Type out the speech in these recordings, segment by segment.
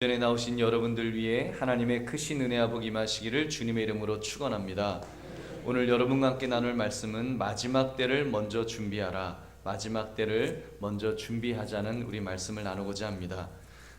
전에 나오신 여러분들 위해 하나님의 크신 은혜와 복이 임하시기를 주님의 이름으로 축원합니다. 오늘 여러분과 함께 나눌 말씀은 마지막 때를 먼저 준비하라, 마지막 때를 먼저 준비하자는 우리 말씀을 나누고자 합니다.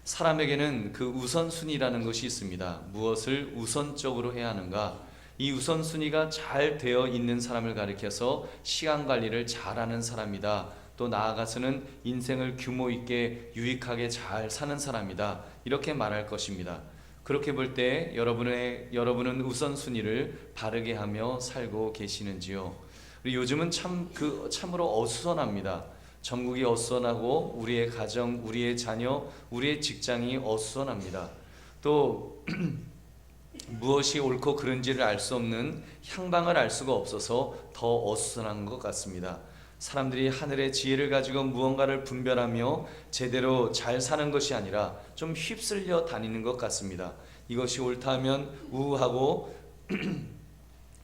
사람에게는 그 우선순위라는 것이 있습니다. 무엇을 우선적으로 해야 하는가? 이 우선순위가 잘 되어 있는 사람을 가리켜서 시간 관리를 잘하는 사람이다, 또 나아가서는 인생을 규모 있게 유익하게 잘 사는 사람이다, 이렇게 말할 것입니다. 그렇게 볼 때 여러분은 우선순위를 바르게 하며 살고 계시는지요? 우리 요즘은 참으로 어수선합니다. 전국이 어수선하고 우리의 가정, 우리의 자녀, 우리의 직장이 어수선합니다. 또 무엇이 옳고 그른지를 알 수 없는, 향방을 알 수가 없어서 더 어수선한 것 같습니다. 사람들이 하늘의 지혜를 가지고 무언가를 분별하며 제대로 잘 사는 것이 아니라 좀 휩쓸려 다니는 것 같습니다. 이것이 옳다 하면 우하고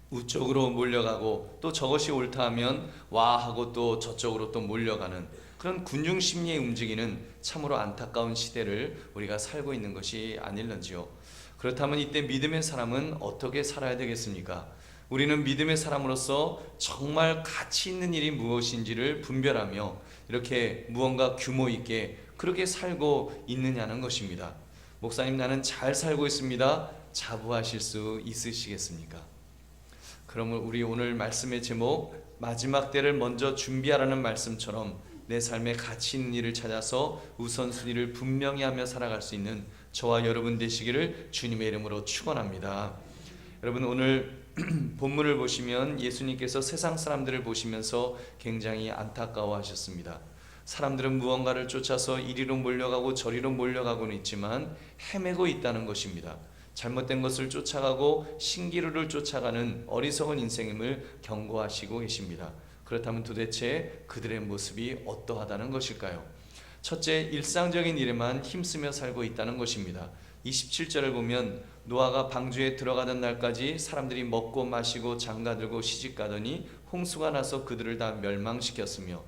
우쪽으로 몰려가고, 또 저것이 옳다 하면 와하고 또 저쪽으로 또 몰려가는 그런 군중 심리에 움직이는 참으로 안타까운 시대를 우리가 살고 있는 것이 아닐런지요. 그렇다면 이때 믿음의 사람은 어떻게 살아야 되겠습니까? 우리는 믿음의 사람으로서 정말 가치 있는 일이 무엇인지를 분별하며 이렇게 무언가 규모 있게 그렇게 살고 있느냐는 것입니다. 목사님, 나는 잘 살고 있습니다. 자부하실 수 있으시겠습니까? 그러면 우리 오늘 말씀의 제목, 마지막 때를 먼저 준비하라는 말씀처럼 내 삶에 가치 있는 일을 찾아서 우선순위를 분명히 하며 살아갈 수 있는 저와 여러분 되시기를 주님의 이름으로 축원합니다. 여러분, 오늘 본문을 보시면 예수님께서 세상 사람들을 보시면서 굉장히 안타까워하셨습니다. 사람들은 무언가를 쫓아서 이리로 몰려가고 저리로 몰려가고는 있지만 헤매고 있다는 것입니다. 잘못된 것을 쫓아가고 신기루를 쫓아가는 어리석은 인생임을 경고하시고 계십니다. 그렇다면 도대체 그들의 모습이 어떠하다는 것일까요? 첫째, 일상적인 일에만 힘쓰며 살고 있다는 것입니다. 27절을 보면 노아가 방주에 들어가던 날까지 사람들이 먹고 마시고 장가들고 시집가더니 홍수가 나서 그들을 다 멸망시켰으며,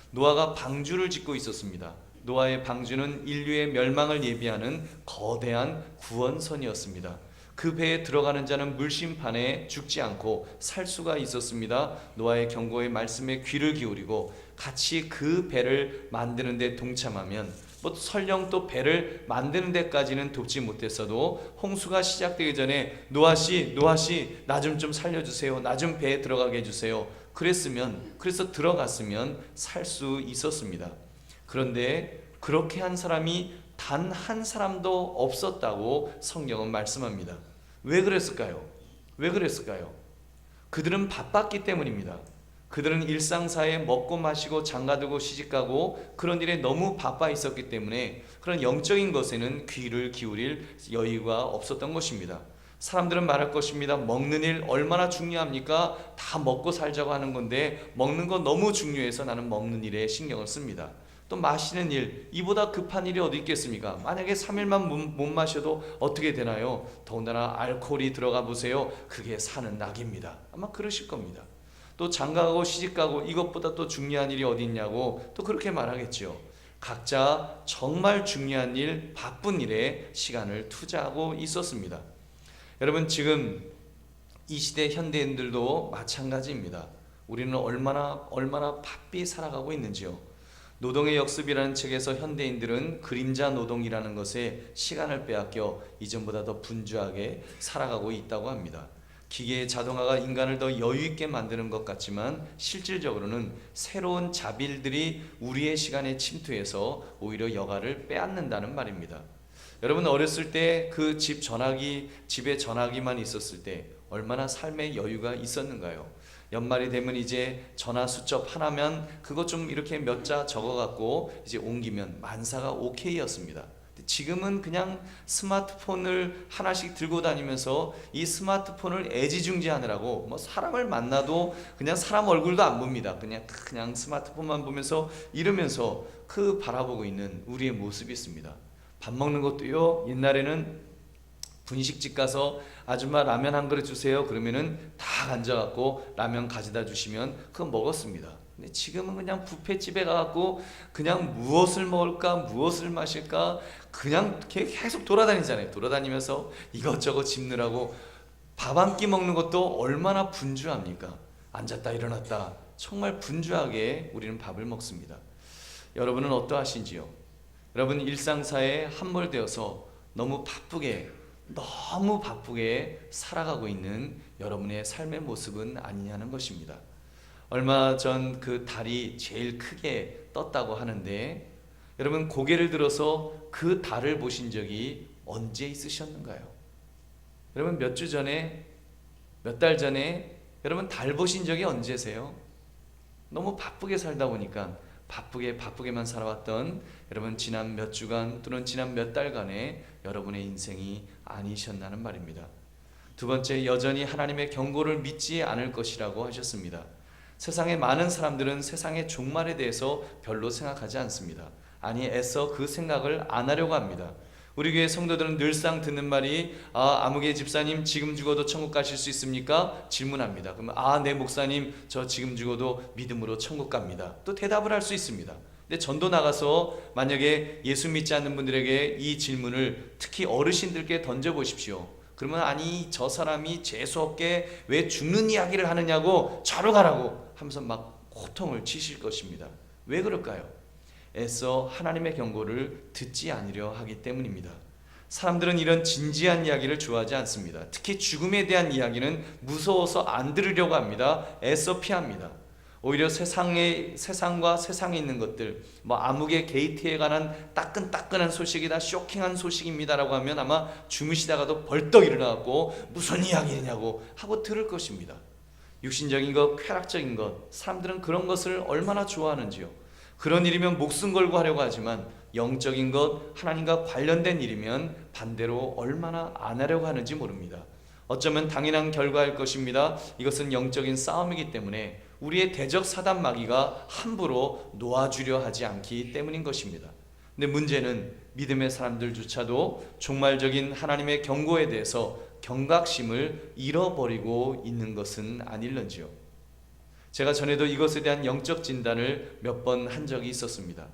노아가 방주를 짓고 있었습니다. 노아의 방주는 인류의 멸망을 예비하는 거대한 구원선이었습니다. 그 배에 들어가는 자는 물심판에 죽지 않고 살 수가 있었습니다. 노아의 경고의 말씀에 귀를 기울이고 같이 그 배를 만드는 데 동참하면, 설령 또 배를 만드는 데까지는 돕지 못했어도 홍수가 시작되기 전에 노아씨 나 좀 살려주세요, 나 좀 배에 들어가게 해주세요, 그래서 들어갔으면 살 수 있었습니다. 그런데 그렇게 한 사람이 단 한 사람도 없었다고 성경은 말씀합니다. 왜 그랬을까요? 그들은 바빴기 때문입니다. 그들은 일상사에 먹고 마시고 장가들고 시집가고 그런 일에 너무 바빠 있었기 때문에 그런 영적인 것에는 귀를 기울일 여유가 없었던 것입니다. 사람들은 말할 것입니다. 먹는 일 얼마나 중요합니까? 다 먹고 살자고 하는 건데 먹는 거 너무 중요해서 나는 먹는 일에 신경을 씁니다. 또 마시는 일, 이보다 급한 일이 어디 있겠습니까? 만약에 3일만 못 마셔도 어떻게 되나요? 더군다나 알코올이 들어가 보세요. 그게 사는 낙입니다. 아마 그러실 겁니다. 또 장가가고 시집가고 이것보다 또 중요한 일이 어디 있냐고 또 그렇게 말하겠죠. 각자 정말 중요한 일, 바쁜 일에 시간을 투자하고 있었습니다. 여러분, 지금 이 시대 현대인들도 마찬가지입니다. 우리는 얼마나 바삐 살아가고 있는지요. 노동의 역습이라는 책에서 현대인들은 그림자 노동이라는 것에 시간을 빼앗겨 이전보다 더 분주하게 살아가고 있다고 합니다. 기계의 자동화가 인간을 더 여유있게 만드는 것 같지만 실질적으로는 새로운 자빌들이 우리의 시간에 침투해서 오히려 여가를 빼앗는다는 말입니다. 여러분, 어렸을 때 그 집에 전화기만 있었을 때 얼마나 삶의 여유가 있었는가요? 연말이 되면 이제 전화 수첩 하나면 그거 좀 이렇게 몇 자 적어갖고 이제 옮기면 만사가 오케이였습니다. 지금은 그냥 스마트폰을 하나씩 들고 다니면서 이 스마트폰을 애지중지하느라고 사람을 만나도 그냥 사람 얼굴도 안 봅니다. 그냥 스마트폰만 보면서 이러면서 그 바라보고 있는 우리의 모습이 있습니다. 밥 먹는 것도요, 옛날에는 분식집 가서 아줌마 라면 한 그릇 주세요 그러면은 다 앉아갖고 라면 가져다 주시면 그거 먹었습니다. 근데 지금은 그냥 뷔페집에 가갖고 그냥 무엇을 먹을까, 무엇을 마실까, 그냥 계속 돌아다니잖아요. 돌아다니면서 이것저것 집느라고 밥 한 끼 먹는 것도 얼마나 분주합니까? 앉았다 일어났다 정말 분주하게 우리는 밥을 먹습니다. 여러분은 어떠하신지요? 여러분 일상사에 함몰되어서 너무 바쁘게 살아가고 있는 여러분의 삶의 모습은 아니냐는 것입니다. 얼마 전 그 달이 제일 크게 떴다고 하는데 여러분 고개를 들어서 그 달을 보신 적이 언제 있으셨는가요? 여러분 몇 주 전에, 몇 달 전에 여러분 달 보신 적이 언제세요? 너무 바쁘게 살다 보니까 바쁘게만 살아왔던 여러분 지난 몇 주간 또는 지난 몇 달간의 여러분의 인생이 아니셨나는 말입니다. 두 번째, 여전히 하나님의 경고를 믿지 않을 것이라고 하셨습니다. 세상의 많은 사람들은 세상의 종말에 대해서 별로 생각하지 않습니다. 아니, 애써 그 생각을 안 하려고 합니다. 우리 교회 성도들은 늘상 듣는 말이 아무개 집사님 지금 죽어도 천국 가실 수 있습니까? 질문합니다. 그러면 네 목사님 저 지금 죽어도 믿음으로 천국 갑니다. 또 대답을 할 수 있습니다. 근데 전도 나가서 만약에 예수 믿지 않는 분들에게 이 질문을 특히 어르신들께 던져보십시오. 그러면 아니 저 사람이 재수없게 왜 죽는 이야기를 하느냐고 저로 가라고 하면서 막 호통을 치실 것입니다. 왜 그럴까요? 애써 하나님의 경고를 듣지 않으려 하기 때문입니다. 사람들은 이런 진지한 이야기를 좋아하지 않습니다. 특히 죽음에 대한 이야기는 무서워서 안 들으려고 합니다. 애써 피합니다. 오히려 세상과 세상에 있는 것들, 아무개 게이트에 관한 따끈따끈한 소식이다, 쇼킹한 소식입니다라고 하면 아마 주무시다가도 벌떡 일어나고 무슨 이야기냐고 하고 들을 것입니다. 육신적인 것, 쾌락적인 것, 사람들은 그런 것을 얼마나 좋아하는지요. 그런 일이면 목숨 걸고 하려고 하지만 영적인 것, 하나님과 관련된 일이면 반대로 얼마나 안 하려고 하는지 모릅니다. 어쩌면 당연한 결과일 것입니다. 이것은 영적인 싸움이기 때문에 우리의 대적 사단 마귀가 함부로 놓아주려 하지 않기 때문인 것입니다. 근데 문제는 믿음의 사람들조차도 종말적인 하나님의 경고에 대해서 경각심을 잃어버리고 있는 것은 아닐런지요. 제가 전에도 이것에 대한 영적 진단을 몇 번 한 적이 있었습니다.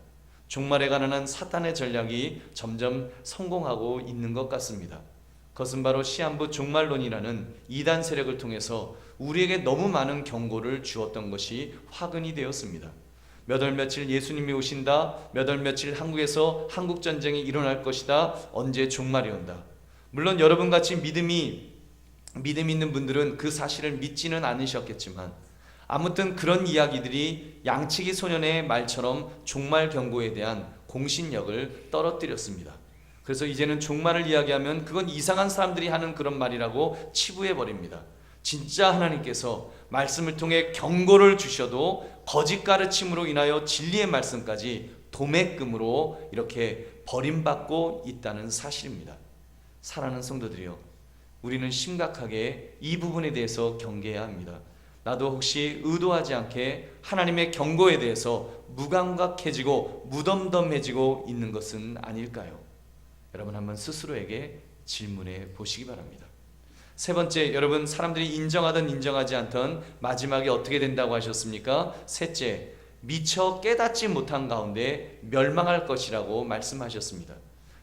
종말에 관한 사탄의 전략이 점점 성공하고 있는 것 같습니다. 그것은 바로 시한부 종말론이라는 이단 세력을 통해서 우리에게 너무 많은 경고를 주었던 것이 화근이 되었습니다. 몇 월 며칠 예수님이 오신다, 몇 월 며칠 한국에서 한국전쟁이 일어날 것이다, 언제 종말이 온다. 물론 여러분같이 믿음 있는 분들은 그 사실을 믿지는 않으셨겠지만 아무튼 그런 이야기들이 양치기 소년의 말처럼 종말 경고에 대한 공신력을 떨어뜨렸습니다. 그래서 이제는 종말을 이야기하면 그건 이상한 사람들이 하는 그런 말이라고 치부해버립니다. 진짜 하나님께서 말씀을 통해 경고를 주셔도 거짓 가르침으로 인하여 진리의 말씀까지 도매금으로 이렇게 버림받고 있다는 사실입니다. 사랑하는 성도들이요, 우리는 심각하게 이 부분에 대해서 경계해야 합니다. 나도 혹시 의도하지 않게 하나님의 경고에 대해서 무감각해지고 무덤덤해지고 있는 것은 아닐까요? 여러분 한번 스스로에게 질문해 보시기 바랍니다. 세 번째, 여러분 사람들이 인정하든 인정하지 않든 마지막에 어떻게 된다고 하셨습니까? 셋째, 미처 깨닫지 못한 가운데 멸망할 것이라고 말씀하셨습니다.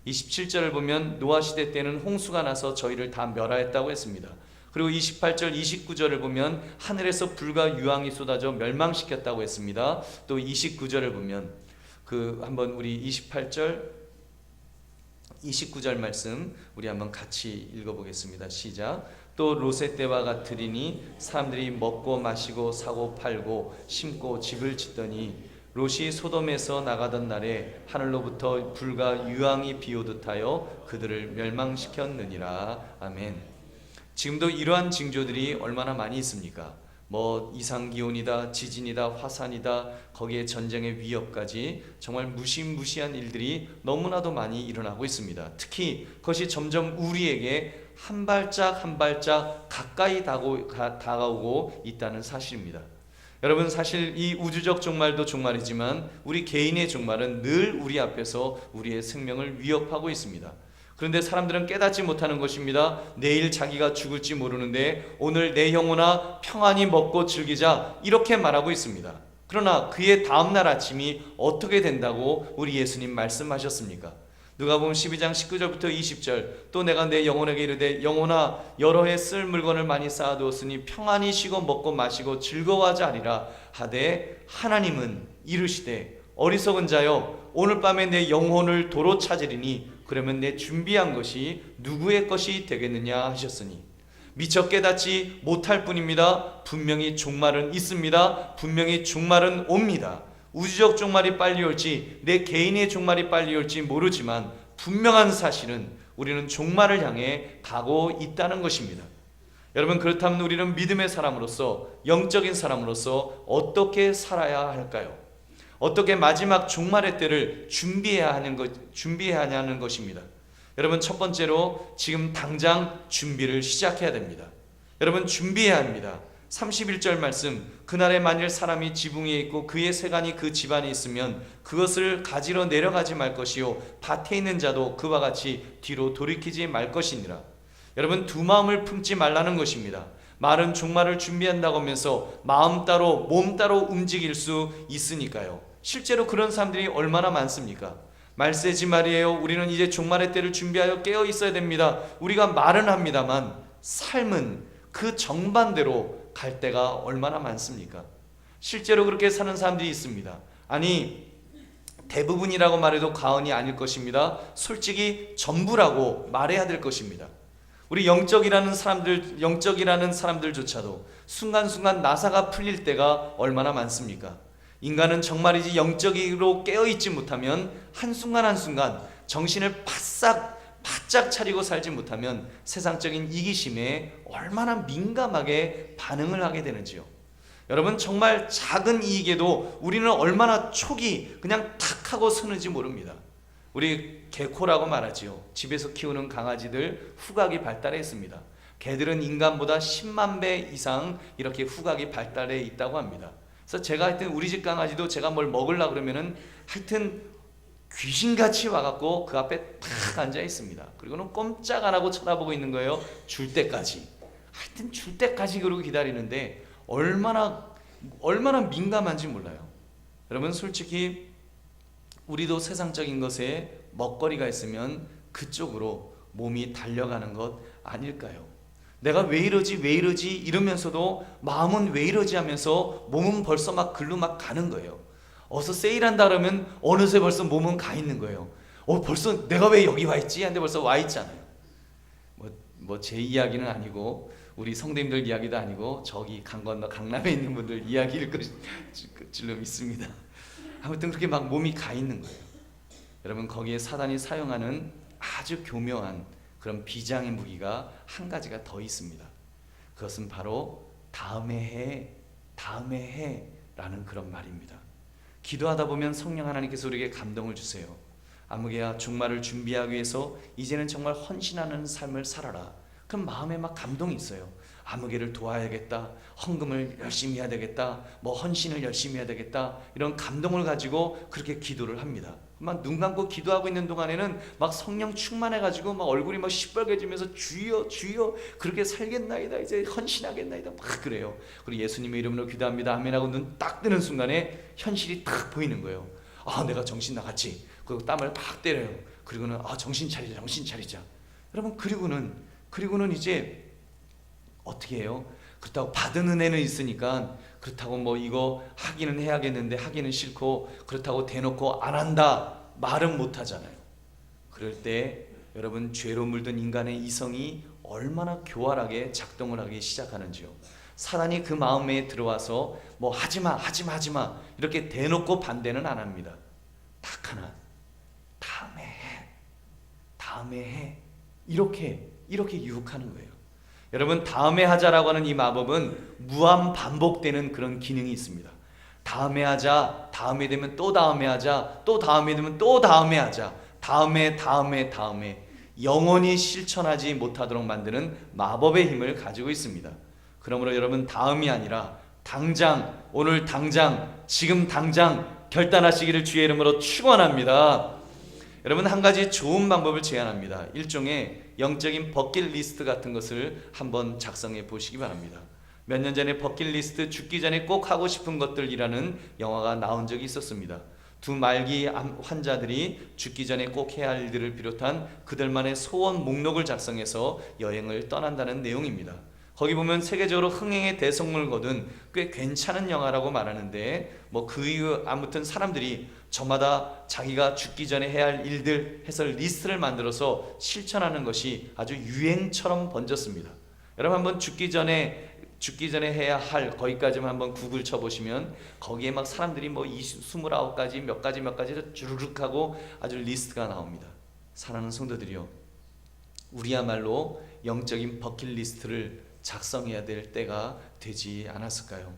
27절을 보면 노아 시대 때는 홍수가 나서 저희를 다 멸하였다고 했습니다. 그리고 28절, 29절을 보면 하늘에서 불과 유황이 쏟아져 멸망시켰다고 했습니다. 또 29절을 보면 한번 우리 28절, 29절 말씀 우리 한번 같이 읽어보겠습니다. 시작. 또 롯의 때와 같으리니 사람들이 먹고 마시고 사고 팔고 심고 집을 짓더니 롯이 소돔에서 나가던 날에 하늘로부터 불과 유황이 비오듯 하여 그들을 멸망시켰느니라. 아멘. 지금도 이러한 징조들이 얼마나 많이 있습니까? 이상기온이다, 지진이다, 화산이다, 거기에 전쟁의 위협까지 정말 무시무시한 일들이 너무나도 많이 일어나고 있습니다. 특히 그것이 점점 우리에게 한 발짝 한 발짝 가까이 다가오고 있다는 사실입니다. 여러분, 사실 이 우주적 종말도 종말이지만 우리 개인의 종말은 늘 우리 앞에서 우리의 생명을 위협하고 있습니다. 그런데 사람들은 깨닫지 못하는 것입니다. 내일 자기가 죽을지 모르는데 오늘 내 영혼아 평안히 먹고 즐기자, 이렇게 말하고 있습니다. 그러나 그의 다음날 아침이 어떻게 된다고 우리 예수님 말씀하셨습니까? 누가복음 12장 19절부터 20절, 또 내가 내 영혼에게 이르되 영혼아 여러 해 쓸 물건을 많이 쌓아두었으니 평안히 쉬고 먹고 마시고 즐거워하자 하리라 하되 하나님은 이르시되 어리석은 자여 오늘 밤에 내 영혼을 도로 찾으리니 그러면 내 준비한 것이 누구의 것이 되겠느냐 하셨으니 미처 깨닫지 못할 뿐입니다. 분명히 종말은 있습니다. 분명히 종말은 옵니다. 우주적 종말이 빨리 올지 내 개인의 종말이 빨리 올지 모르지만 분명한 사실은 우리는 종말을 향해 가고 있다는 것입니다. 여러분, 그렇다면 우리는 믿음의 사람으로서, 영적인 사람으로서 어떻게 살아야 할까요? 어떻게 마지막 종말의 때를 준비해야 하냐는 것입니다. 여러분, 첫 번째로 지금 당장 준비를 시작해야 됩니다. 여러분, 준비해야 합니다. 31절 말씀, 그날에 만일 사람이 지붕 위에 있고 그의 세간이 그 집안에 있으면 그것을 가지러 내려가지 말 것이요 밭에 있는 자도 그와 같이 뒤로 돌이키지 말 것이니라. 여러분, 두 마음을 품지 말라는 것입니다. 말은 종말을 준비한다고 하면서 마음 따로 몸 따로 움직일 수 있으니까요. 실제로 그런 사람들이 얼마나 많습니까? 말세지 말이에요. 우리는 이제 종말의 때를 준비하여 깨어 있어야 됩니다. 우리가 말은 합니다만 삶은 그 정반대로 갈 때가 얼마나 많습니까? 실제로 그렇게 사는 사람들이 있습니다. 아니, 대부분이라고 말해도 과언이 아닐 것입니다. 솔직히 전부라고 말해야 될 것입니다. 우리 영적이라는 사람들조차도 순간순간 나사가 풀릴 때가 얼마나 많습니까? 인간은 정말이지 영적으로 깨어있지 못하면 한순간 한순간 정신을 바짝 차리고 살지 못하면 세상적인 이기심에 얼마나 민감하게 반응을 하게 되는지요. 여러분, 정말 작은 이익에도 우리는 얼마나 촉이 그냥 탁 하고 서는지 모릅니다. 우리 개코라고 말하지요. 집에서 키우는 강아지들 후각이 발달해 있습니다. 개들은 인간보다 10만 배 이상 이렇게 후각이 발달해 있다고 합니다. 그래서 제가 하여튼 우리 집 강아지도 제가 뭘 먹으려고 그러면은 하여튼 귀신같이 와갖고 그 앞에 탁 앉아 있습니다. 그리고는 꼼짝 안 하고 쳐다보고 있는 거예요. 줄 때까지. 하여튼 줄 때까지 그러고 기다리는데 얼마나 민감한지 몰라요. 여러분, 솔직히 우리도 세상적인 것에 먹거리가 있으면 그쪽으로 몸이 달려가는 것 아닐까요? 내가 왜 이러지 이러면서도 마음은 왜 이러지 하면서 몸은 벌써 막 글로 막 가는 거예요. 어서 세일한다 그러면 어느새 벌써 몸은 가 있는 거예요. 벌써 내가 왜 여기 와 있지? 한데 벌써 와 있잖아요. 뭐 제 이야기는 아니고 우리 성도님들 이야기도 아니고 저기 강 건너 강남에 있는 분들 이야기일 줄로 믿습니다. 아무튼 그렇게 막 몸이 가 있는 거예요. 여러분, 거기에 사단이 사용하는 아주 교묘한 그런 비장의 무기가 한 가지가 더 있습니다. 그것은 바로 다음에 해라는 그런 말입니다. 기도하다 보면 성령 하나님께서 우리에게 감동을 주세요. 아무개야, 종말을 준비하기 위해서 이제는 정말 헌신하는 삶을 살아라. 그럼 마음에 막 감동이 있어요. 아무개를 도와야겠다, 헌금을 열심히 해야 되겠다, 뭐 헌신을 열심히 해야 되겠다, 이런 감동을 가지고 그렇게 기도를 합니다. 막 눈 감고 기도하고 있는 동안에는 막 성령 충만해가지고 막 얼굴이 막 시뻘개지면서 주여 그렇게 살겠나이다, 이제 헌신하겠나이다, 막 그래요. 그리고 예수님의 이름으로 기도합니다, 아멘하고 눈 딱 뜨는 순간에 현실이 딱 보이는 거예요. 내가 정신 나갔지. 그리고 땀을 팍 때려요. 그리고는 정신 차리자. 여러분, 그리고는 이제 어떻게 해요? 그렇다고 받은 은혜는 있으니까 그렇다고 뭐 이거 하기는 해야겠는데 하기는 싫고 그렇다고 대놓고 안 한다 말은 못 하잖아요. 그럴 때 여러분, 죄로 물든 인간의 이성이 얼마나 교활하게 작동을 하기 시작하는지요. 사단이 그 마음에 들어와서 뭐 하지마 이렇게 대놓고 반대는 안 합니다. 딱 하나, 다음에 해 이렇게 유혹하는 거예요. 여러분, 다음에 하자라고 하는 이 마법은 무한 반복되는 그런 기능이 있습니다. 다음에 하자, 다음에 되면 또 다음에 하자, 또 다음에 되면 또 다음에 하자, 다음에 영원히 실천하지 못하도록 만드는 마법의 힘을 가지고 있습니다. 그러므로 여러분, 다음이 아니라 당장, 오늘 당장, 지금 당장 결단하시기를 주의 이름으로 축원합니다. 여러분, 한 가지 좋은 방법을 제안합니다. 일종의 영적인 버킷리스트 같은 것을 한번 작성해 보시기 바랍니다. 몇 년 전에 버킷리스트 죽기 전에 꼭 하고 싶은 것들이라는 영화가 나온 적이 있었습니다. 두 말기 환자들이 죽기 전에 꼭 해야 할 일들을 비롯한 그들만의 소원 목록을 작성해서 여행을 떠난다는 내용입니다. 거기 보면 세계적으로 흥행의 대성공을 거둔 꽤 괜찮은 영화라고 말하는데 그 이후 아무튼 사람들이 저마다 자기가 죽기 전에 해야 할 일들 해서 리스트를 만들어서 실천하는 것이 아주 유행처럼 번졌습니다. 여러분 한번 죽기 전에 해야 할 거기까지만 한번 구글 쳐보시면 거기에 막 사람들이 29가지 몇 가지 주르륵 하고 아주 리스트가 나옵니다. 사랑하는 성도들이요, 우리야말로 영적인 버킷리스트를 작성해야 될 때가 되지 않았을까요?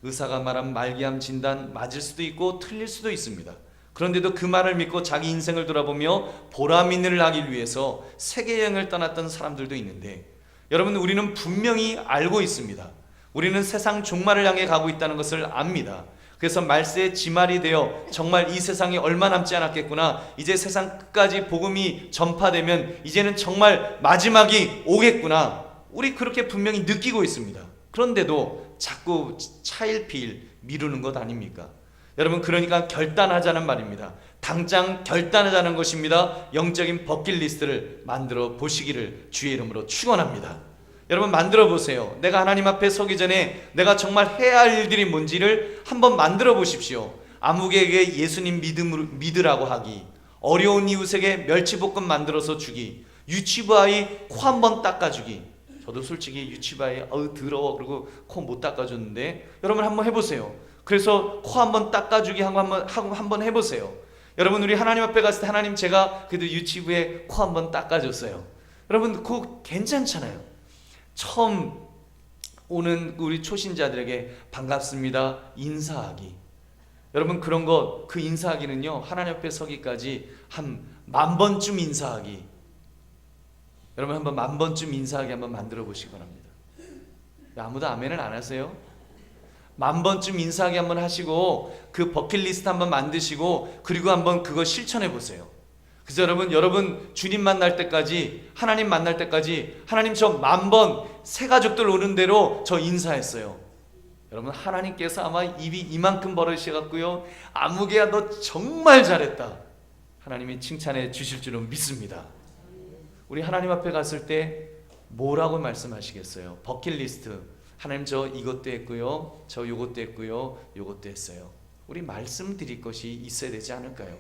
의사가 말한 말기암 진단 맞을 수도 있고 틀릴 수도 있습니다. 그런데도 그 말을 믿고 자기 인생을 돌아보며 보람 있는 일을 하기 위해서 세계여행을 떠났던 사람들도 있는데, 여러분 우리는 분명히 알고 있습니다. 우리는 세상 종말을 향해 가고 있다는 것을 압니다. 그래서 말세의 지말이 되어 정말 이 세상이 얼마 남지 않았겠구나, 이제 세상 끝까지 복음이 전파되면 이제는 정말 마지막이 오겠구나, 우리 그렇게 분명히 느끼고 있습니다. 그런데도 자꾸 차일피일 미루는 것 아닙니까? 여러분 그러니까 결단하자는 말입니다. 당장 결단하자는 것입니다. 영적인 버킷리스트를 만들어 보시기를 주의 이름으로 축원합니다. 여러분 만들어 보세요. 내가 하나님 앞에 서기 전에 내가 정말 해야 할 일들이 뭔지를 한번 만들어 보십시오. 아무개에게 예수님 믿으라고 하기, 어려운 이웃에게 멸치볶음 만들어서 주기, 유치부 아이 코 한번 닦아주기. 저도 솔직히 유치부 아이 더러워 그리고 코 못 닦아줬는데 여러분 한번 해보세요. 그래서 코 한번 닦아주기 한번 해보세요. 여러분 우리 하나님 앞에 갔을 때 하나님 제가 그래도 유치부에 코 한번 닦아줬어요. 여러분 그거 괜찮잖아요. 처음 오는 우리 초신자들에게 반갑습니다 인사하기. 여러분 그런 거, 그 인사하기는요 하나님 앞에 서기까지 한 10,000번쯤 인사하기. 여러분 한번 10,000번쯤 인사하기 한번 만들어 보시기 바랍니다. 아무도 아멘을 안 하세요? 10,000번쯤 인사하기 한번 하시고 그 버킷리스트 한번 만드시고 그리고 한번 그거 실천해 보세요. 그래서 여러분 주님 만날 때까지, 하나님 만날 때까지 하나님 저 10,000번 새 가족들 오는 대로 저 인사했어요. 여러분 하나님께서 아마 입이 이만큼 벌어지셔갖고요, 아무개야 너 정말 잘했다, 하나님이 칭찬해 주실 줄은 믿습니다. 우리 하나님 앞에 갔을 때 뭐라고 말씀하시겠어요? 버킷리스트, 하나님 저 이것도 했고요, 저 요것도 했고요, 요것도 했어요. 우리 말씀드릴 것이 있어야 되지 않을까요?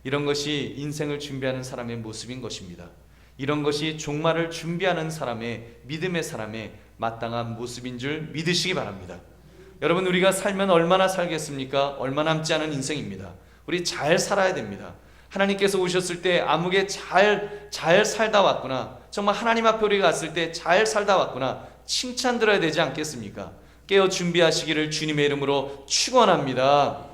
이런 것이 인생을 준비하는 사람의 모습인 것입니다. 이런 것이 종말을 준비하는 사람의, 믿음의 사람의 마땅한 모습인 줄 믿으시기 바랍니다. 여러분 우리가 살면 얼마나 살겠습니까? 얼마 남지 않은 인생입니다. 우리 잘 살아야 됩니다. 하나님께서 오셨을 때 아무개 잘 살다 왔구나, 정말 하나님 앞에 우리가 갔을 때 잘 살다 왔구나 칭찬 들어야 되지 않겠습니까? 깨어 준비하시기를 주님의 이름으로 축원합니다.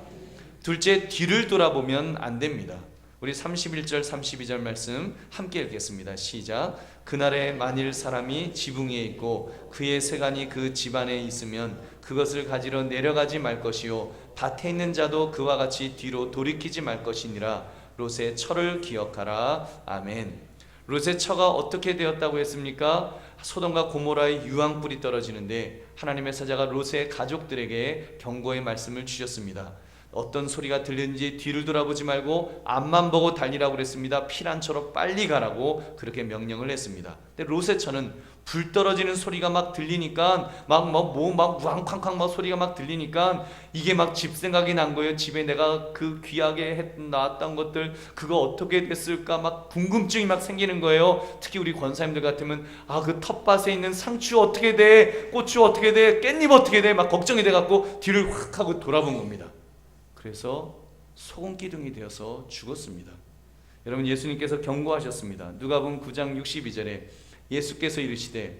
둘째, 뒤를 돌아보면 안 됩니다. 우리 31절 32절 말씀 함께 읽겠습니다. 시작. 그날에 만일 사람이 지붕 위에 있고 그의 세간이 그 집안에 있으면 그것을 가지러 내려가지 말 것이요 밭에 있는 자도 그와 같이 뒤로 돌이키지 말 것이니라. 롯의 처를 기억하라. 아멘. 롯의 처가 어떻게 되었다고 했습니까? 소돔과 고모라의 유황불이 떨어지는데 하나님의 사자가 롯의 가족들에게 경고의 말씀을 주셨습니다. 어떤 소리가 들리는지 뒤를 돌아보지 말고 앞만 보고 달리라고 그랬습니다. 피난처로 빨리 가라고 그렇게 명령을 했습니다. 근데 롯의 처는 불 떨어지는 소리가 막 들리니까 막 우왕쾅쾅 막 소리가 막 들리니까 이게 막 집 생각이 난 거예요. 집에 내가 그 귀하게 나왔던 것들 그거 어떻게 됐을까 막 궁금증이 막 생기는 거예요. 특히 우리 권사님들 같으면 그 텃밭에 있는 상추 어떻게 돼, 고추 어떻게 돼, 깻잎 어떻게 돼 막 걱정이 돼갖고 뒤를 확 하고 돌아본 겁니다. 그래서 소금기둥이 되어서 죽었습니다. 여러분 예수님께서 경고하셨습니다. 누가복음 9장 62절에 예수께서 이르시되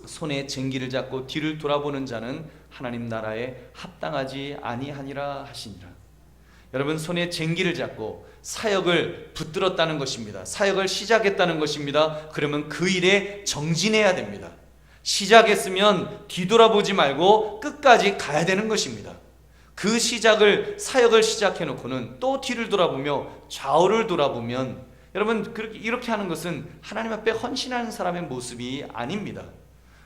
손에 쟁기를 잡고 뒤를 돌아보는 자는 하나님 나라에 합당하지 아니하니라 하시니라. 여러분 손에 쟁기를 잡고 사역을 붙들었다는 것입니다. 사역을 시작했다는 것입니다. 그러면 그 일에 정진해야 됩니다. 시작했으면 뒤돌아보지 말고 끝까지 가야 되는 것입니다. 그 사역을 시작해 놓고는 또 뒤를 돌아보며 좌우를 돌아보면 여러분 이렇게 하는 것은 하나님 앞에 헌신하는 사람의 모습이 아닙니다.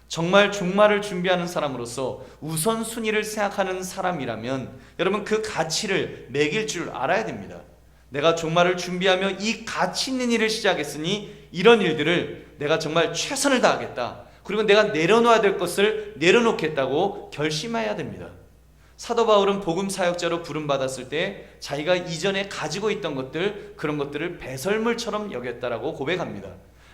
정말 종말을 준비하는 사람으로서 우선순위를 생각하는 사람이라면 여러분 그 가치를 매길 줄 알아야 됩니다. 내가 종말을 준비하며 이 가치 있는 일을 시작했으니 이런 일들을 내가 정말 최선을 다하겠다. 그리고 내가 내려놓아야 될 것을 내려놓겠다고 결심해야 됩니다. 사도 바울은 복음 사역자로 부름받았을 때 자기가 이전에 가지고 있던 것들, 그런 것들을 배설물처럼 여겼다라고 고백합니다.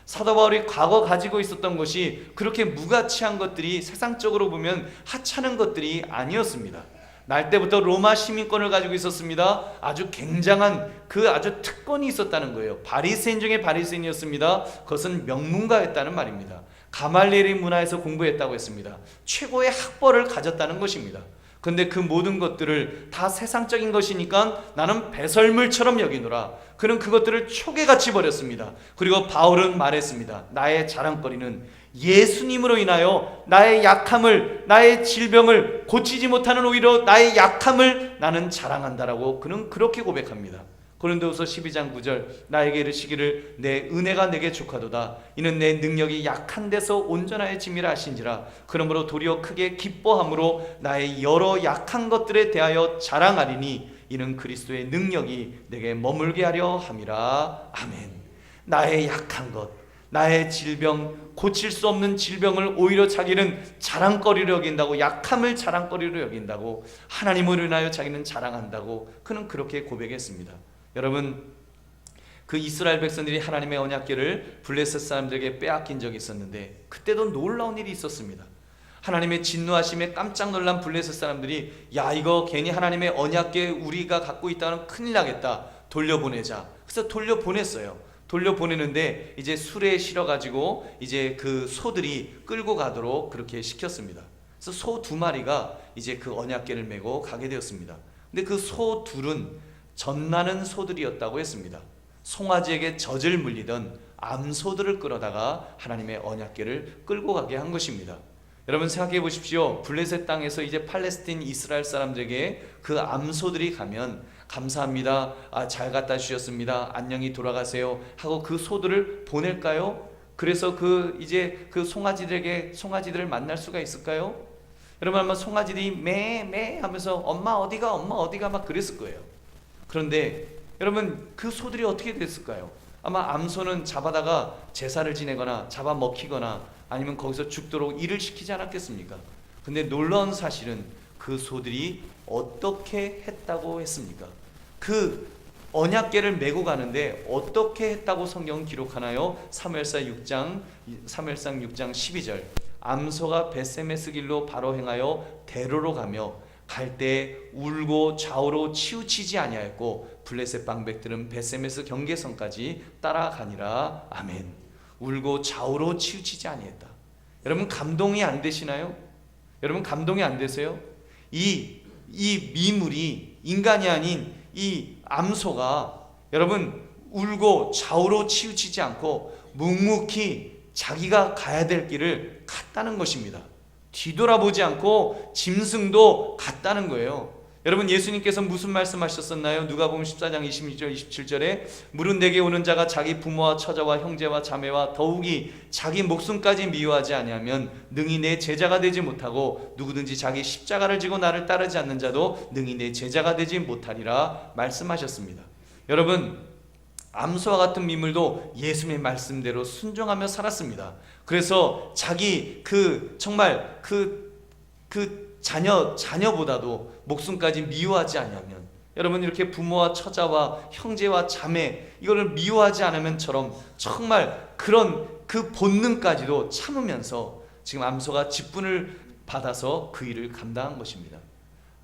사도 바울이 과거 가지고 있었던 것이 그렇게 무가치한 것들이 세상적으로 보면 하찮은 것들이 아니었습니다. 날 때부터 로마 시민권을 가지고 있었습니다. 아주 굉장한 아주 특권이 있었다는 거예요. 바리새인 중에 바리새인이었습니다. 그것은 명문가였다는 말입니다. 가말리엘의 문화에서 공부했다고 했습니다. 최고의 학벌을 가졌다는 것입니다. 근데 그 모든 것들을 다 세상적인 것이니까 나는 배설물처럼 여기노라. 그는 그것들을 초계같이 버렸습니다. 그리고 바울은 말했습니다. 나의 자랑거리는 예수님으로 인하여 나의 약함을, 나의 질병을 고치지 못하는 오히려 나의 약함을 나는 자랑한다라고 그는 그렇게 고백합니다. 고린도후서 12장 9절 나에게 이르시기를 내 은혜가 내게 족하도다. 이는 내 능력이 약한 데서 온전하여 짐이라 하신지라. 그러므로 도리어 크게 기뻐함으로 나의 여러 약한 것들에 대하여 자랑하리니 이는 그리스도의 능력이 내게 머물게 하려 함이라. 아멘. 나의 약한 것, 나의 질병, 고칠 수 없는 질병을 오히려 자기는 자랑거리로 여긴다고, 약함을 자랑거리로 여긴다고, 하나님을 인하여 자기는 자랑한다고 그는 그렇게 고백했습니다. 여러분, 그 이스라엘 백성들이 하나님의 언약궤를 블레셋 사람들에게 빼앗긴 적이 있었는데 그때도 놀라운 일이 있었습니다. 하나님의 진노하심에 깜짝 놀란 블레셋 사람들이 야, 이거 괜히 하나님의 언약궤 우리가 갖고 있다면 큰일 나겠다, 돌려보내자. 그래서 돌려보냈어요. 돌려보내는데 이제 수레에 실어가지고 이제 그 소들이 끌고 가도록 그렇게 시켰습니다. 그래서 소 2마리가 이제 그 언약궤를 메고 가게 되었습니다. 근데 그 소 둘은 젖나는 소들이었다고 했습니다. 송아지에게 젖을 물리던 암소들을 끌어다가 하나님의 언약궤를 끌고 가게 한 것입니다. 여러분 생각해 보십시오. 블레셋 땅에서 이제 팔레스틴 이스라엘 사람들에게 그 암소들이 가면 감사합니다, 잘 갖다 주셨습니다, 안녕히 돌아가세요 하고 그 소들을 보낼까요? 그래서 이제 그 송아지들을 만날 수가 있을까요? 여러분 아마 송아지들이 매 하면서 엄마 어디가 막 그랬을 거예요. 그런데 여러분 그 소들이 어떻게 됐을까요? 아마 암소는 잡아다가 제사를 지내거나 잡아먹히거나 아니면 거기서 죽도록 일을 시키지 않았겠습니까? 근데 놀라운 사실은 그 소들이 어떻게 했다고 했습니까? 그 언약궤를 메고 가는데 어떻게 했다고 성경은 기록하나요? 사무엘상 6장 12절 암소가 벳세메스 길로 바로 행하여 대로로 가며 갈 때 울고 좌우로 치우치지 아니하였고 블레셋 방백들은 벳세메스 경계선까지 따라가니라. 아멘. 울고 좌우로 치우치지 아니했다. 여러분 감동이 안 되시나요? 여러분 감동이 안 되세요? 이 미물이 인간이 아닌 이 암소가 여러분 울고 좌우로 치우치지 않고 묵묵히 자기가 가야 될 길을 갔다는 것입니다. 뒤돌아보지 않고 짐승도 갔다는 거예요. 여러분 예수님께서 무슨 말씀하셨었나요? 누가복음 14장 26절 27절에 물은 내게 오는 자가 자기 부모와 처자와 형제와 자매와 더욱이 자기 목숨까지 미워하지 아니하면 능히 내 제자가 되지 못하고 누구든지 자기 십자가를 지고 나를 따르지 않는 자도 능히 내 제자가 되지 못하리라 말씀하셨습니다. 여러분 암소와 같은 미물도 예수님의 말씀대로 순종하며 살았습니다. 그래서 자기 정말 자녀보다도 목숨까지 미워하지 않으면 여러분 이렇게 부모와 처자와 형제와 자매 이거를 미워하지 않으면처럼 정말 그런 그 본능까지도 참으면서 지금 암소가 직분을 받아서 그 일을 감당한 것입니다.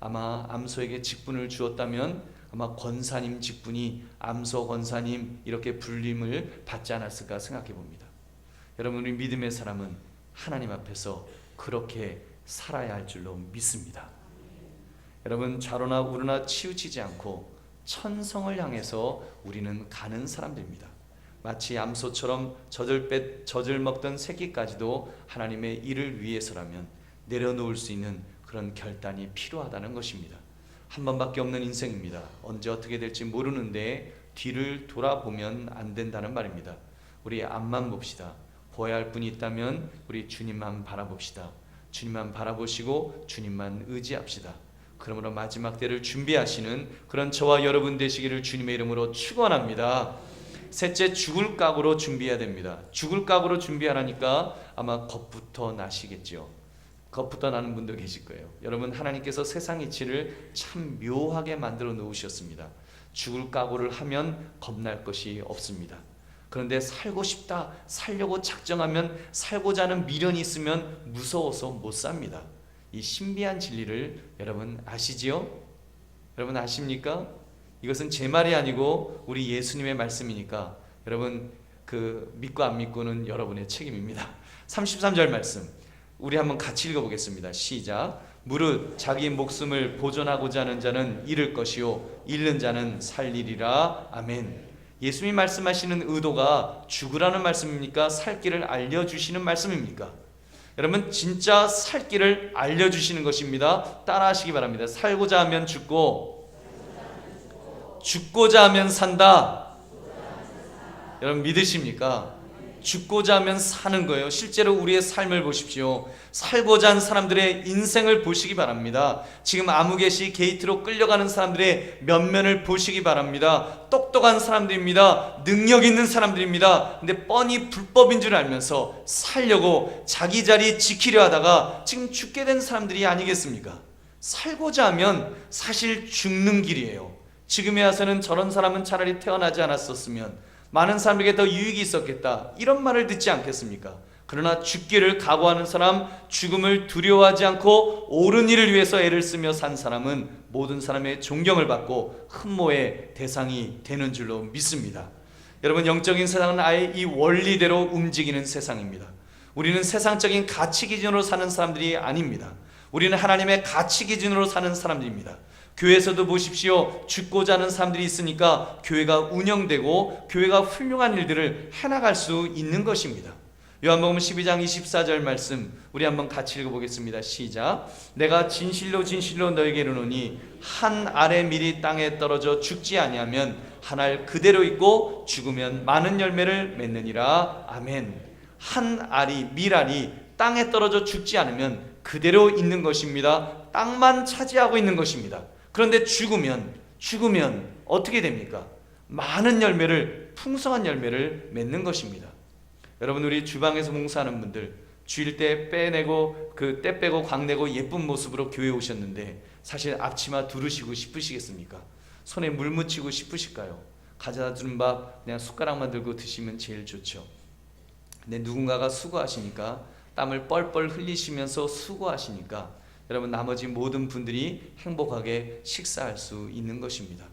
아마 암소에게 직분을 주었다면 아마 권사님 직분이 암소 권사님 이렇게 불림을 받지 않았을까 생각해 봅니다. 여러분 우리 믿음의 사람은 하나님 앞에서 그렇게 살아야 할 줄로 믿습니다. 여러분 좌로나 우로나 치우치지 않고 천성을 향해서 우리는 가는 사람들입니다. 마치 암소처럼 젖을 먹던 새끼까지도 하나님의 일을 위해서라면 내려놓을 수 있는 그런 결단이 필요하다는 것입니다. 한 번밖에 없는 인생입니다. 언제 어떻게 될지 모르는데 뒤를 돌아보면 안 된다는 말입니다. 우리 앞만 봅시다. 구해야 할 분이 있다면 우리 주님만 바라봅시다. 주님만 바라보시고 주님만 의지합시다. 그러므로 마지막 때를 준비하시는 그런 저와 여러분 되시기를 주님의 이름으로 축원합니다. 셋째, 죽을 각오로 준비해야 됩니다. 죽을 각오로 준비하라니까 아마 겁부터 나시겠죠. 겁부터 나는 분도 계실 거예요. 여러분, 하나님께서 세상 이치를 참 묘하게 만들어 놓으셨습니다. 죽을 각오를 하면 겁날 것이 없습니다. 그런데 살고 싶다, 살려고 작정하면, 살고자 하는 미련이 있으면 무서워서 못 삽니다. 이 신비한 진리를 여러분 아시지요? 여러분 아십니까? 이것은 제 말이 아니고 우리 예수님의 말씀이니까 여러분 그 믿고 안 믿고는 여러분의 책임입니다. 33절 말씀 우리 한번 같이 읽어보겠습니다. 시작. 무릇 자기 목숨을 보존하고자 하는 자는 잃을 것이요 잃는 자는 살리리라. 아멘. 예수님이 말씀하시는 의도가 죽으라는 말씀입니까? 살 길을 알려주시는 말씀입니까? 여러분, 진짜 살 길을 알려주시는 것입니다. 따라하시기 바랍니다. 살고자 하면 죽고 죽고자 하면 산다. 여러분 믿으십니까? 죽고자 하면 사는 거예요. 실제로 우리의 삶을 보십시오. 살고자 하는 사람들의 인생을 보시기 바랍니다. 지금 아무개시 게이트로 끌려가는 사람들의 면면을 보시기 바랍니다. 똑똑한 사람들입니다. 능력 있는 사람들입니다. 근데 뻔히 불법인 줄 알면서 살려고 자기 자리 지키려 하다가 지금 죽게 된 사람들이 아니겠습니까? 살고자 하면 사실 죽는 길이에요. 지금에 와서는 저런 사람은 차라리 태어나지 않았었으면 많은 사람에게 더 유익이 있었겠다, 이런 말을 듣지 않겠습니까? 그러나 죽기를 각오하는 사람, 죽음을 두려워하지 않고 옳은 일을 위해서 애를 쓰며 산 사람은 모든 사람의 존경을 받고 흠모의 대상이 되는 줄로 믿습니다. 여러분, 영적인 세상은 아예 이 원리대로 움직이는 세상입니다. 우리는 세상적인 가치 기준으로 사는 사람들이 아닙니다. 우리는 하나님의 가치 기준으로 사는 사람들입니다. 교회에서도 보십시오. 죽고자 하는 사람들이 있으니까 교회가 운영되고 교회가 훌륭한 일들을 해나갈 수 있는 것입니다. 요한복음 12장 24절 말씀 우리 한번 같이 읽어보겠습니다. 시작. 내가 진실로 진실로 너에게 이르노니 한 알의 밀이 땅에 떨어져 죽지 아니하면 한 알 그대로 있고 죽으면 많은 열매를 맺느니라. 아멘. 한 알이, 밀알이 땅에 떨어져 죽지 않으면 그대로 있는 것입니다. 땅만 차지하고 있는 것입니다. 그런데 죽으면 어떻게 됩니까? 많은 열매를, 풍성한 열매를 맺는 것입니다. 여러분, 우리 주방에서 봉사하는 분들 주일 때 빼내고 그 때 빼고 광내고 예쁜 모습으로 교회에 오셨는데 사실 앞치마 두르시고 싶으시겠습니까? 손에 물 묻히고 싶으실까요? 가져다 주는 밥 그냥 숟가락만 들고 드시면 제일 좋죠. 근데 누군가가 수고하시니까, 땀을 뻘뻘 흘리시면서 수고하시니까 여러분 나머지 모든 분들이 행복하게 식사할 수 있는 것입니다.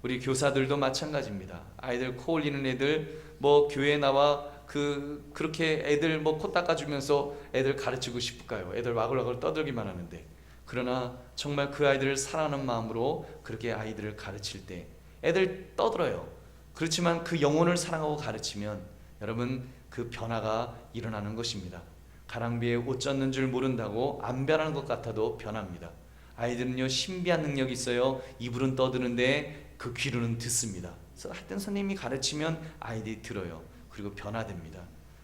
우리 교사들도 마찬가지입니다. 아이들 코 올리는 애들 교회에 나와 그렇게 애들 코 닦아주면서 애들 가르치고 싶을까요? 애들 와글와글 떠들기만 하는데. 그러나 정말 그 아이들을 사랑하는 마음으로 그렇게 아이들을 가르칠 때 애들 떠들어요. 그렇지만 그 영혼을 사랑하고 가르치면 여러분 그 변화가 일어나는 것입니다. 가랑비에 옷 젖는 줄 모른다고 안 변하는 것 같아도 변합니다. 아이들은요 신비한 능력이 있어요. 입으로는 떠드는데 그 귀로는 듣습니다. 그래서 하여튼 선생님이 가르치면 아이들이 들어요. 그리고 변화됩니다.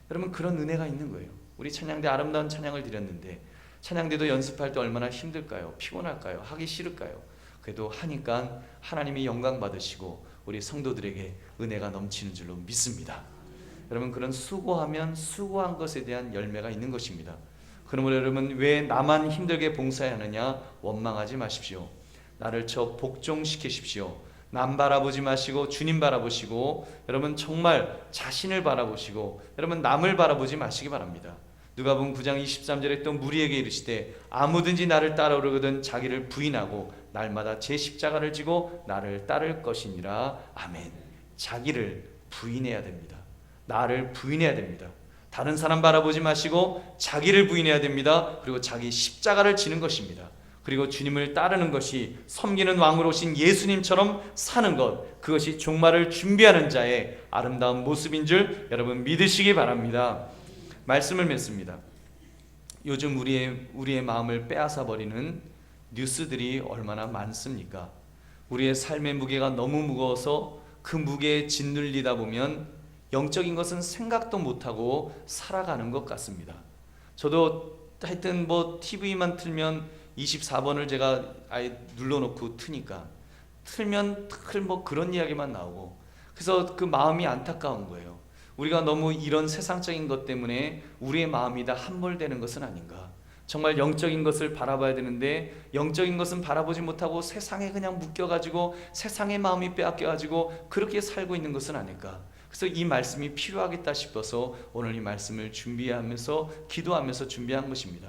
여러분 그런 은혜가 있는 거예요. 우리 찬양대 아름다운 찬양을 드렸는데 찬양대도 연습할 때 얼마나 힘들까요? 피곤할까요? 하기 싫을까요? 그래도 하니까 하나님이 영광 받으시고 우리 성도들에게 은혜가 넘치는 줄로 믿습니다. 여러분 그런 수고하면 수고한 것에 대한 열매가 있는 것입니다. 그러므로 여러분 왜 나만 힘들게 봉사하느냐 원망하지 마십시오. 나를 저 복종시키십시오. 남 바라보지 마시고 주님 바라보시고 여러분 정말 자신을 바라보시고 여러분 남을 바라보지 마시기 바랍니다. 누가복음 9장 23절에 또 무리에게 이르시되 아무든지 나를 따르거든 자기를 부인하고 날마다 제 십자가를 지고 나를 따를 것이니라. 아멘. 자기를 부인해야 됩니다. 나를 부인해야 됩니다. 다른 사람 바라보지 마시고 자기를 부인해야 됩니다. 그리고 자기 십자가를 지는 것입니다. 그리고 주님을 따르는 것이 섬기는 왕으로 오신 예수님처럼 사는 것, 그것이 종말을 준비하는 자의 아름다운 모습인 줄 여러분 믿으시기 바랍니다. 말씀을 맺습니다. 요즘 우리의 마음을 빼앗아 버리는 뉴스들이 얼마나 많습니까? 우리의 삶의 무게가 너무 무거워서 그 무게에 짓눌리다 보면 영적인 것은 생각도 못하고 살아가는 것 같습니다. 저도 하여튼 뭐 TV만 틀면 24번을 제가 아예 눌러놓고 틀면 뭐 그런 이야기만 나오고, 그래서 그 마음이 안타까운 거예요. 우리가 너무 이런 세상적인 것 때문에 우리의 마음이 다 함몰되는 것은 아닌가. 정말 영적인 것을 바라봐야 되는데 영적인 것은 바라보지 못하고 세상에 그냥 묶여가지고 세상의 마음이 빼앗겨가지고 그렇게 살고 있는 것은 아닐까. 그래서 이 말씀이 필요하겠다 싶어서 오늘 이 말씀을 준비하면서 기도하면서 준비한 것입니다.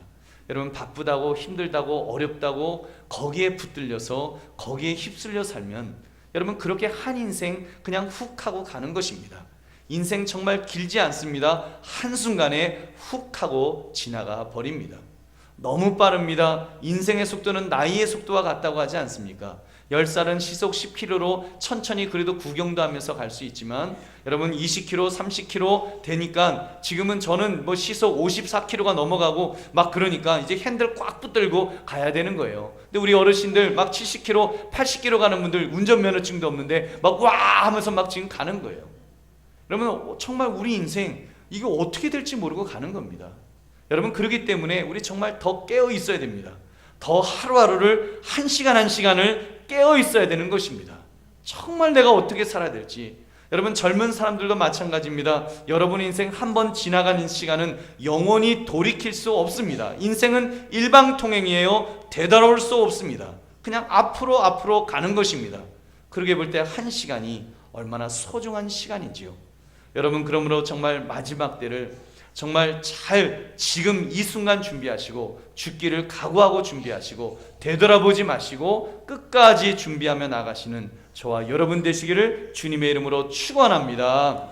여러분, 바쁘다고 힘들다고 어렵다고 거기에 붙들려서 거기에 휩쓸려 살면 여러분 그렇게 한 인생 그냥 훅 하고 가는 것입니다. 인생 정말 길지 않습니다. 한순간에 훅 하고 지나가 버립니다. 너무 빠릅니다. 인생의 속도는 나이의 속도와 같다고 하지 않습니까? 10살은 시속 10km로 천천히 그래도 구경도 하면서 갈 수 있지만 여러분 20km, 30km 되니까 지금은 저는 뭐 시속 54km가 넘어가고 막 그러니까 이제 핸들 꽉 붙들고 가야 되는 거예요. 근데 우리 어르신들 막 70km, 80km 가는 분들 운전면허증도 없는데 막 와 하면서 막 지금 가는 거예요. 여러분 정말 우리 인생 이거 어떻게 될지 모르고 가는 겁니다. 여러분 그렇기 때문에 우리 정말 더 깨어 있어야 됩니다. 더 하루하루를 한 시간 한 시간을 깨어 있어야 되는 것입니다. 정말 내가 어떻게 살아야 될지. 여러분 젊은 사람들도 마찬가지입니다. 여러분 인생 한 번 지나가는 시간은 영원히 돌이킬 수 없습니다. 인생은 일방통행이에요. 되돌아올 수 없습니다. 그냥 앞으로 가는 것입니다. 그렇게 볼 때 한 시간이 얼마나 소중한 시간인지요. 여러분 그러므로 정말 마지막 때를 정말 잘 지금 이 순간 준비하시고 죽기를 각오하고 준비하시고 되돌아보지 마시고 끝까지 준비하며 나가시는 저와 여러분 되시기를 주님의 이름으로 축원합니다.